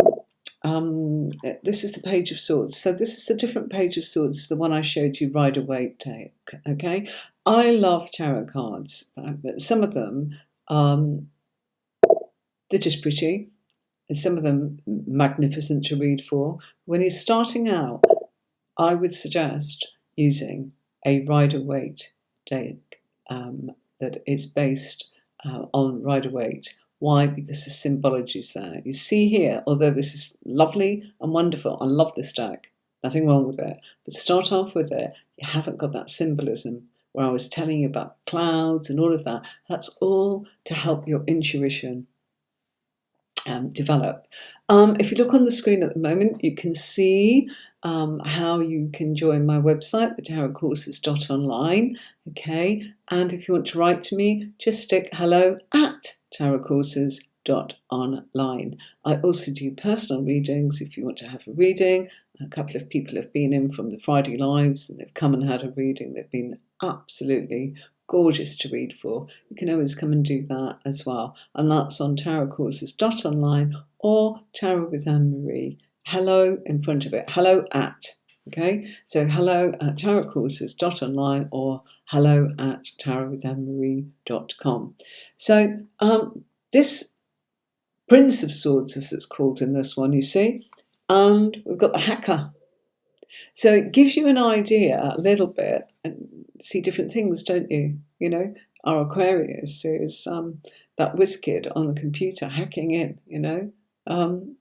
this is the Page of Swords. So this is a different Page of Swords, the one I showed you, Waite Deck, okay? I love tarot cards, but some of them, they're just pretty, and some of them magnificent to read for. When you're starting out, I would suggest using a Waite Deck that is based on Waite. Why? Because the symbology is there. You see here, although this is lovely and wonderful, I love this deck, nothing wrong with it, but start off with it, you haven't got that symbolism where I was telling you about clouds and all of that. That's all to help your intuition develop. If you look on the screen at the moment, you can see how you can join my website, thetarotcourses.online, okay? And if you want to write to me, just stick hello@tarotcourses.online. I also do personal readings if you want to have a reading. A couple of people have been in from the Friday Lives and they've come and had a reading. They've been absolutely gorgeous to read for. You can always come and do that as well. And that's on tarotcourses.online or Tarot with Anne-Marie. Hello in front of it. Hello at. Okay? So hello@tarotcourses.online or hello@tarotwithanne-marie.com. So this Prince of Swords, as it's called in this one, you see, and we've got the Hacker. So it gives you an idea a little bit, and see different things, don't you? You know, our Aquarius is that whiz kid on the computer hacking in, you know.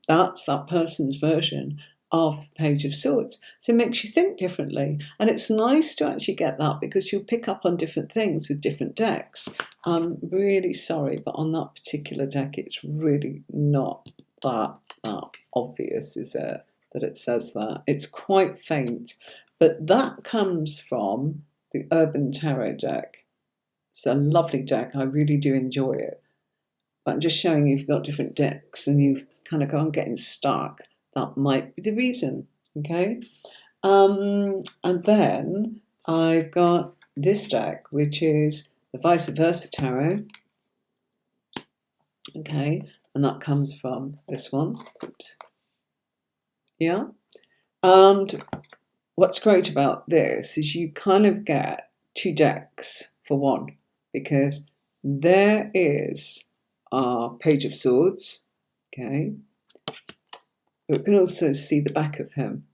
That's that person's version of the Page of Swords. So it makes you think differently. And it's nice to actually get that because you'll pick up on different things with different decks. I'm really sorry, but on that particular deck, it's really not that obvious, is it? That it says that. It's quite faint, but that comes from the Urban Tarot deck. It's a lovely deck. I really do enjoy it. But I'm just showing you, if you've got different decks and you kind of go on getting stuck, that might be the reason, okay? And then I've got this deck, which is the Vice Versa Tarot, okay? And that comes from this one. Yeah. And what's great about this is you kind of get two decks for one, because there is our Page of Swords, okay? But we can also see the back of him.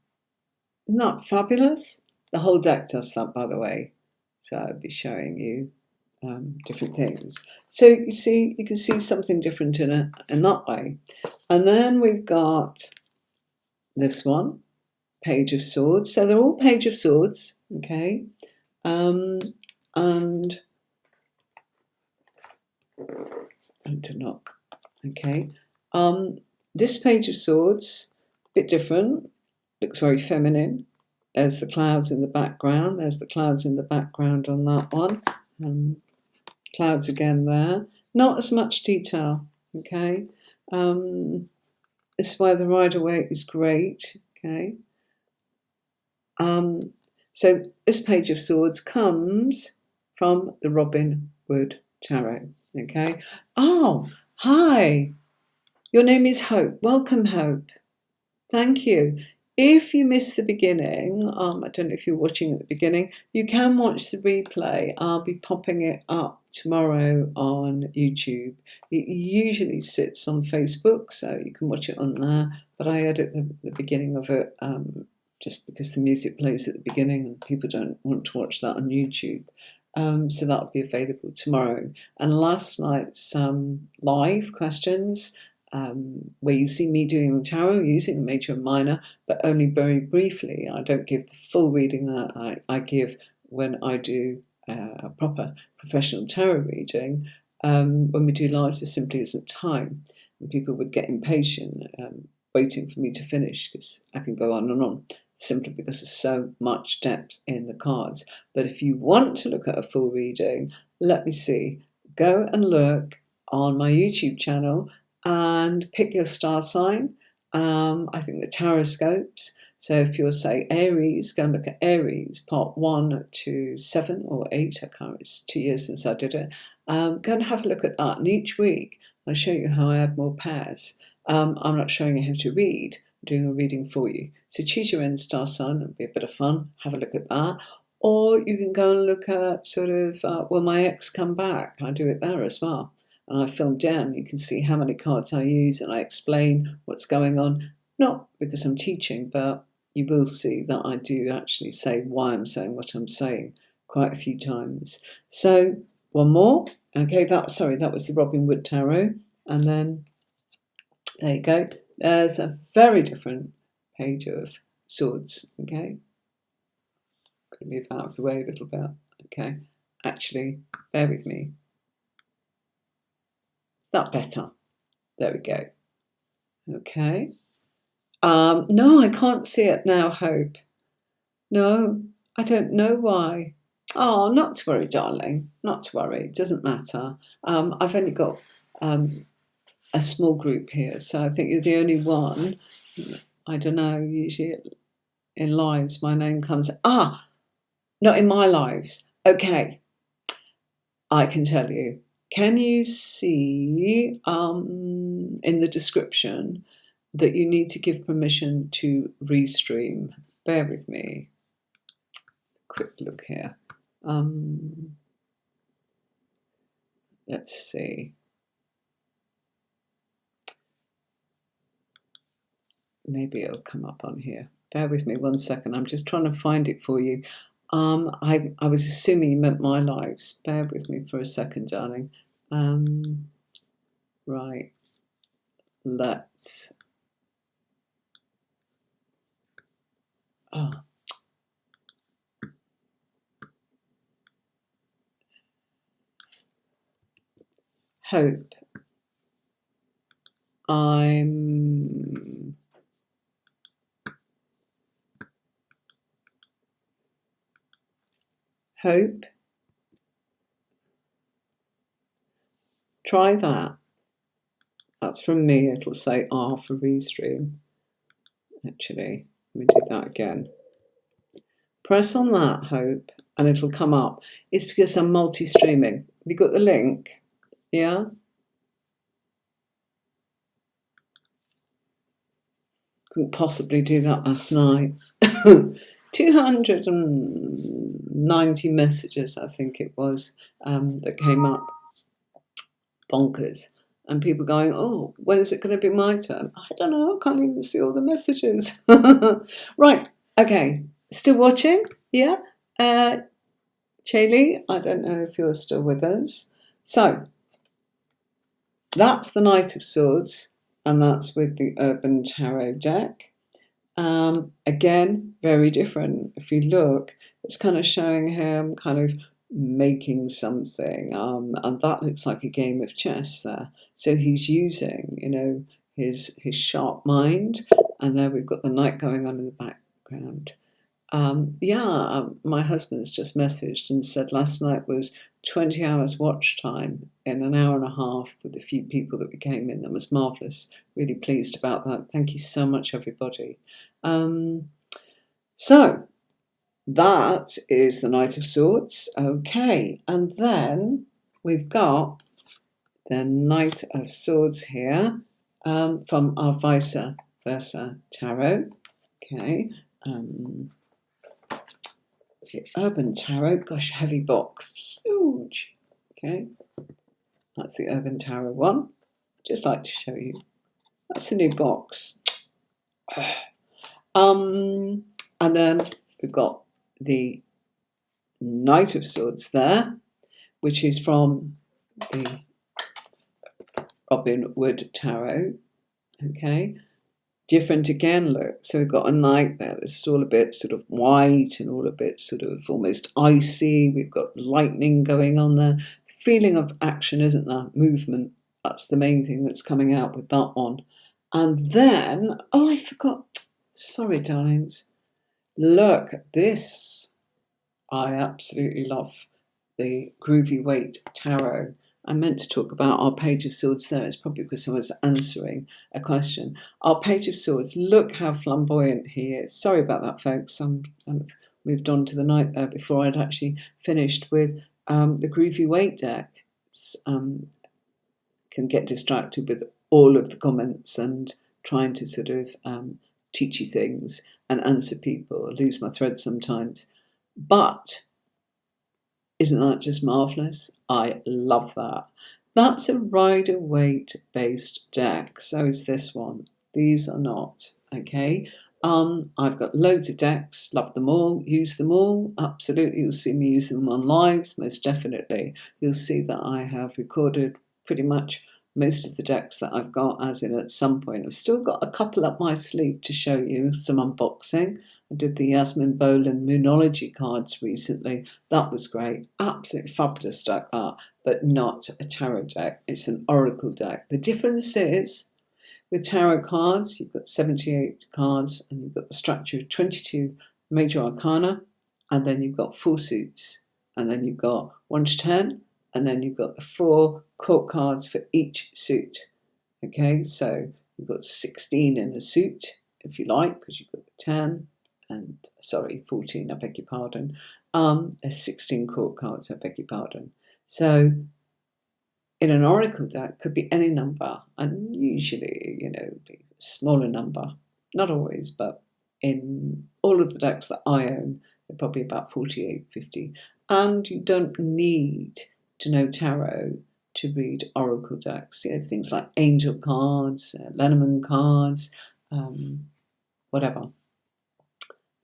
Isn't that fabulous? The whole deck does that, by the way. So I'll be showing you different things. So you see, you can see something different in it in that way. And then we've got this one, Page of Swords. So they're all Page of Swords, okay? And to knock, okay? This Page of Swords, a bit different, looks very feminine. There's the clouds in the background. There's the clouds in the background on that one. Clouds again there. Not as much detail, okay? This is why the Rider-Waite is great, okay? So this Page of Swords comes from the Robin Wood Tarot, okay? Oh, hi. Your name is Hope. Welcome, Hope. Thank you. If you missed the beginning, I don't know if you're watching at the beginning, you can watch the replay. I'll be popping it up tomorrow on YouTube. It usually sits on Facebook, so you can watch it on there, but I edit the beginning of it just because the music plays at the beginning and people don't want to watch that on YouTube. So that'll be available tomorrow. And last night's live questions, where you see me doing the tarot using a major and minor, but only very briefly. I don't give the full reading that I give when I do a proper professional tarot reading. When we do lives, there simply isn't time. And people would get impatient waiting for me to finish because I can go on and on, simply because there's so much depth in the cards. But if you want to look at a full reading, let me see. Go and look on my YouTube channel and pick your star sign I think the taroscopes. So if you're, say, Aries, go and look at Aries, part 1 to 7 or 8. I can't remember, it's 2 years since I did it. Go and have a look at that. And each week, I'll show you how I add more pairs. I'm not showing you how to read. I'm doing a reading for you. So choose your end star sign. It'll be a bit of fun. Have a look at that. Or you can go and look at sort of, will my ex come back? I do it there as well. And I film down, you can see how many cards I use and I explain what's going on. Not because I'm teaching, but you will see that I do actually say why I'm saying what I'm saying quite a few times. So one more. Okay, that was the Robin Wood Tarot. And then there you go. There's a very different page of swords. Okay. Going to move out of the way a little bit. Okay. Actually, bear with me. Is that better? There we go. Okay. No, I can't see it now, Hope. No, I don't know why. Oh, not to worry, darling. Not to worry. It doesn't matter. I've only got a small group here, so I think you're the only one. I don't know. Usually in lives, my name comes. Not in my lives. Okay. I can tell you. Can you see in the description that you need to give permission to restream? Bear with me. Quick look here. Let's see. Maybe it'll come up on here. Bear with me 1 second. I'm just trying to find it for you. I was assuming you meant my lives. Bear with me for a second, darling. Right. Let's. Hope. Hope. Try that. That's from me. It'll say R for restream. Actually, let me do that again. Press on that, Hope, and it'll come up. It's because I'm multi-streaming. Have you got the link? Yeah? Couldn't possibly do that last night. 290 messages, I think it was, that came up. Bonkers. And people going, oh, when is it going to be my turn? I don't know. I can't even see all the messages. Right. Okay. Still watching? Yeah? Chaley, I don't know if you're still with us. So, that's the Knight of Swords, and that's with the Urban Tarot deck. Again, very different. If you look, it's kind of showing him kind of making something, and that looks like a game of chess there. So he's using, his sharp mind, and there we've got the knight going on in the background. My husband's just messaged and said last night was 20 hours watch time in an hour and a half with the few people that we came in. That was marvellous. Really pleased about that. Thank you so much, everybody. So that is the Knight of Swords. Okay, and then we've got the Knight of Swords here from our Vice Versa Tarot. Okay. The Urban Tarot, gosh, heavy box, huge. Okay, that's the Urban Tarot one. Just like to show you. That's a new box. And then we've got the Knight of Swords there, which is from the Robin Wood Tarot. Okay. Different again, look. So we've got a knight there that's all a bit sort of white and all a bit sort of almost icy. We've got lightning going on there. Feeling of action, isn't there? Movement. That's the main thing that's coming out with that one. And then, I forgot. Sorry, darlings. Look at this. I absolutely love the Groovy Waite Tarot. I meant to talk about our Page of Swords there. It's probably because I was answering a question. Our Page of Swords, look how flamboyant he is. Sorry about that, folks. I've moved on to the night there before I'd actually finished with the groovy Waite Deck. Can get distracted with all of the comments and trying to sort of teach you things and answer people. I lose my thread sometimes. But isn't that just marvellous? I love that. That's a Rider-Waite based deck. So is this one. These are not. Okay. I've got loads of decks. Love them all. Use them all. Absolutely. You'll see me use them on lives. Most definitely. You'll see that I have recorded pretty much most of the decks that I've got, as in at some point. I've still got a couple up my sleeve to show you some unboxing. I did the Yasmin Boland Moonology cards recently. That was great. Absolutely fabulous deck, that, but not a tarot deck. It's an oracle deck. The difference is, with tarot cards, you've got 78 cards, and you've got the structure of 22 major arcana, and then you've got 4 suits, and then you've got 1 to 10, and then you've got the 4 court cards for each suit. Okay, so you've got 16 in a suit, if you like, because you've got the 10, and 14, I beg your pardon. There's 16 court cards, I beg your pardon. So in an oracle deck could be any number, and usually, be a smaller number. Not always, but in all of the decks that I own, they're probably about 48, 50. And you don't need to know tarot to read oracle decks. Things like angel cards, Lenormand cards, whatever.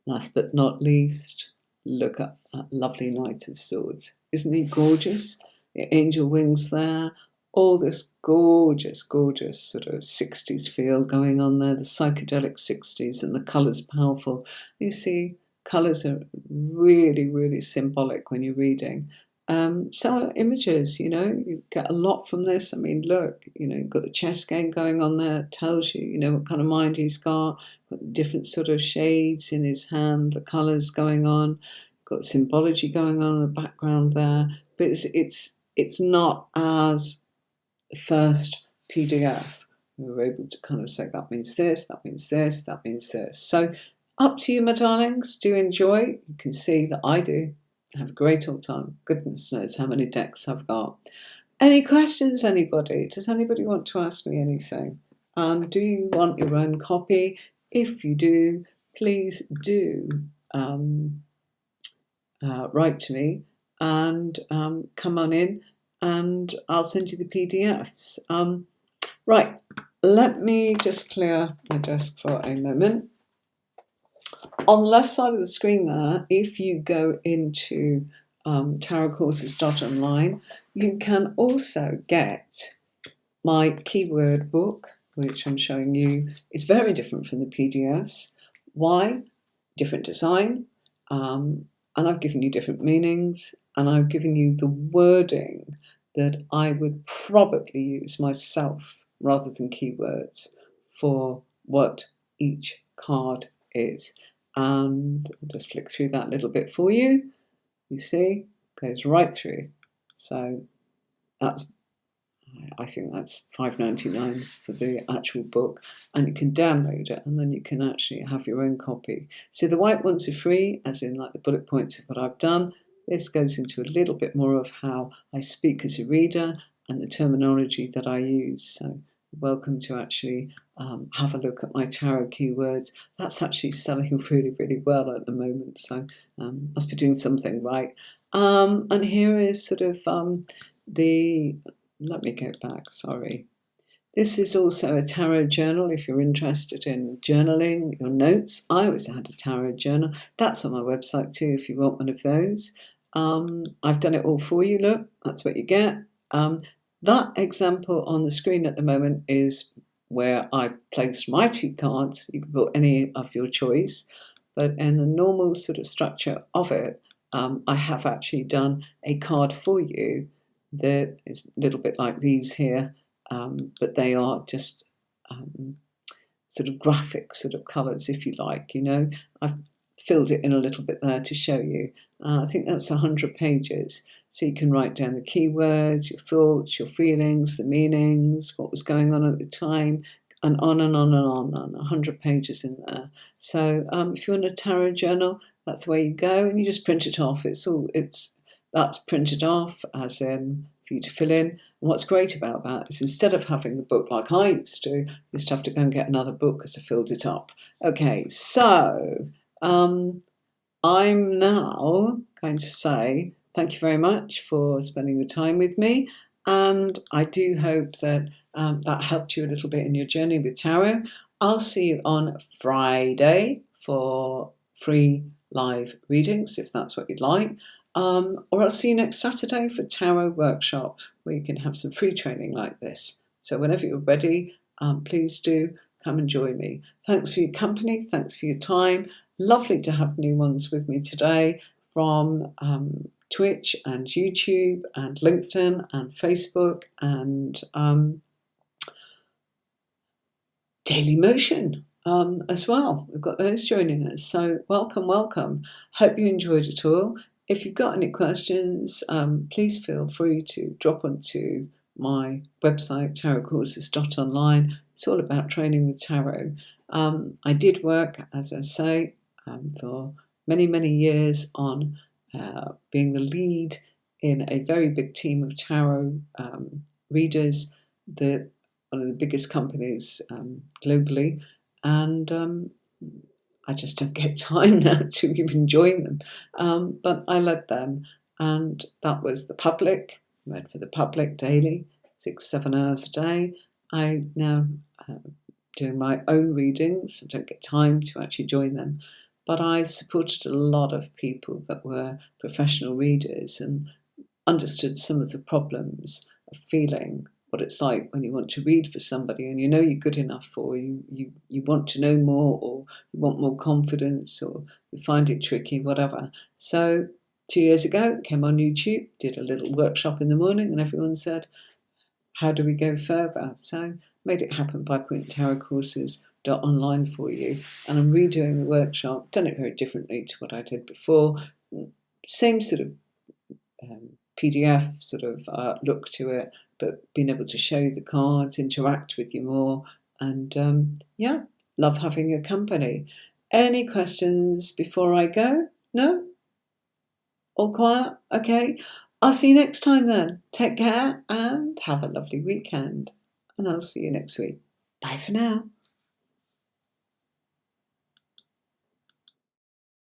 Last but not least, look at that lovely Knight of Swords. Isn't he gorgeous? The angel wings there. All this gorgeous, gorgeous sort of 60s feel going on there. The psychedelic 60s, and the colours powerful. You see, colours are really, really symbolic when you're reading. So images, you get a lot from this. I mean, look, you've got the chess game going on there. It tells you, what kind of mind he's got different sort of shades in his hand, the colours going on. Got symbology going on in the background there. But it's not as the first PDF. We were able to kind of say, that means this, that means this, that means this. So up to you, my darlings. Do enjoy. You can see that I do. Have a great old time. Goodness knows how many decks I've got. Any questions, anybody? Does anybody want to ask me anything? Do you want your own copy? If you do, please do write to me and come on in, and I'll send you the PDFs. Right, let me just clear my desk for a moment. On the left side of the screen there, if you go into tarotcourses.online, you can also get my keyword book, which I'm showing you. It's very different from the PDFs. Why? Different design, and I've given you different meanings, and I've given you the wording that I would probably use myself rather than keywords for what each card is. And I'll just flick through that little bit for you. You see, goes right through. So I think that's $5.99 for the actual book, and you can download it, and then you can actually have your own copy. So the white ones are free, as in like the bullet points of what I've done. This goes into a little bit more of how I speak as a reader and the terminology that I use. So welcome to actually have a look at my tarot keywords. That's actually selling really, really well at the moment, so must be doing something right. And here is sort of let me go back, sorry. This is also a tarot journal if you're interested in journaling your notes. I always had a tarot journal. That's on my website too if you want one of those. I've done it all for you, look, that's what you get. That example on the screen at the moment is where I placed my 2 cards. You can put any of your choice, but in the normal sort of structure of it, I have actually done a card for you that is a little bit like these here, but they are just sort of graphic sort of colours, if you like. I've filled it in a little bit there to show you. I think that's 100 pages. So you can write down the keywords, your thoughts, your feelings, the meanings, what was going on at the time, and on and on and on, 100 pages in there. So if you want a tarot journal, that's the way you go, and you just print it off. That's printed off, as in for you to fill in. And what's great about that is instead of having the book like I used to have to go and get another book because I filled it up. Okay, so I'm now going to say thank you very much for spending the time with me, and I do hope that that helped you a little bit in your journey with tarot. I'll see you on Friday for free live readings, if that's what you'd like. Or I'll see you next Saturday for Tarot Workshop, where you can have some free training like this. So whenever you're ready, please do come and join me. Thanks for your company. Thanks for your time. Lovely to have new ones with me today from Twitch and YouTube and LinkedIn and Facebook and Daily Motion as well. We've got those joining us. So welcome, welcome. Hope you enjoyed it all. If you've got any questions, please feel free to drop onto my website, tarotcourses.online. It's all about training with tarot. I did work, as I say, for many, many years on being the lead in a very big team of tarot readers, one of the biggest companies globally, and I just don't get time now to even join them. But I led them, and that was the public. I read for the public daily, 6-7 hours a day. I now doing my own readings. I don't get time to actually join them, but I supported a lot of people that were professional readers and understood some of the problems of feeling what it's like when you want to read for somebody and you know you're good enough, or you want to know more, or you want more confidence, or you find it tricky, whatever. So 2 years ago, came on YouTube, did a little workshop in the morning, and everyone said, how do we go further? So made it happen by putting tarotcourses.online for you, and I'm redoing the workshop, done it very differently to what I did before. Same sort of PDF sort of look to it, but being able to show you the cards, interact with you more, and love having your company. Any questions before I go? No? All quiet? Okay. I'll see you next time then. Take care and have a lovely weekend. And I'll see you next week. Bye for now.